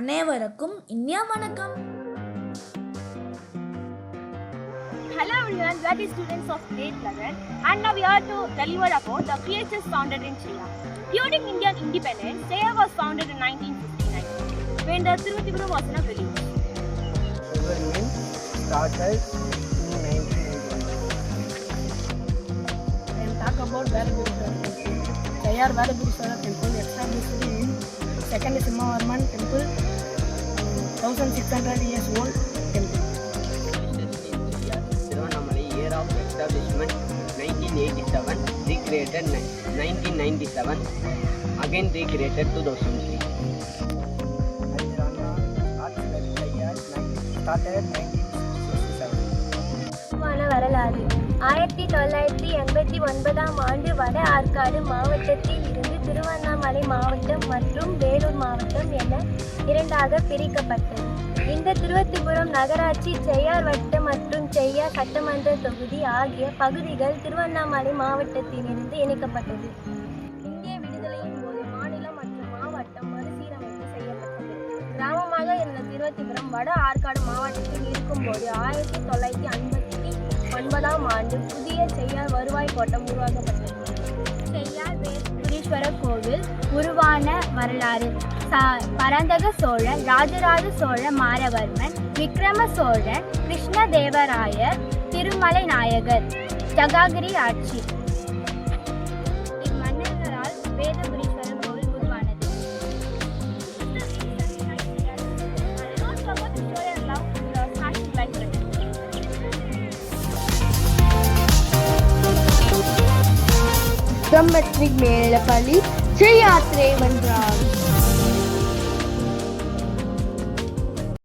அனைவருக்கும் இனிய வணக்கம். Hello everyone, we are the students of grade 11 and now we are to deliver about the PHS founded in Cheyyar. During Indian independence, Cheyyar was founded in 1959 when the Tiruthipuram was in a village. Government started in 1991. And talk about Velagurishwara temple. Cheyyar Velagurishwara temple established in second Simhavarman temple, 1600 years old temple. Tiruvannamalai year of establishment 1987, recreated 1997, again recreated 2003. Started 1967. வரலாறு 1989 ஆண்டு வட ஆற்காடு மாவட்டத்தில் இருந்து திருவண்ணாமலை மாவட்டம் மற்றும் வேலூர் மாவட்டம் என இரண்டாக பிரிக்கப்பட்டது. இந்த திருவத்திபுரம் நகராட்சி செய்யார் வட்டம் மற்றும் செய்யார் சட்டமன்ற தொகுதி ஆகிய பகுதிகள் திருவண்ணாமலை மாவட்டத்திலிருந்து இணைக்கப்பட்டது. இந்திய விடுதலையின் போது மாநிலம் மற்றும் மாவட்டம் மறுசீரமைப்பு செய்யப்பட்டது. கிராமமாக இருந்த திருவத்திபுரம் வட ஆற்காடு மாவட்டத்தில் இருக்கும்போது 1959 ஆண்டு புதிய செய்யார் வருவாய் கோட்டம் உருவாக்கப்பட்டது. செய்யார் வேலுக்குரீஸ்வரர் கோவில் உருவான வரலாறு பரந்தக சோழன், ராஜராஜ சோழன், மாரவர்மன், விக்ரம சோழன், கிருஷ்ணதேவராயர், திருமலை நாயகர், ஜகாகிரி ஆட்சி இம்மன்னர்களால் வேலுக்குரீஸ்வரர் கோவில் உருவானது. ಬ್ರಹ್ಮಶ್ರೀ ಮೇಳಪಲ್ಲಿ ಜಯಾತ್ರೆ ಬಂದ್ರಾವ್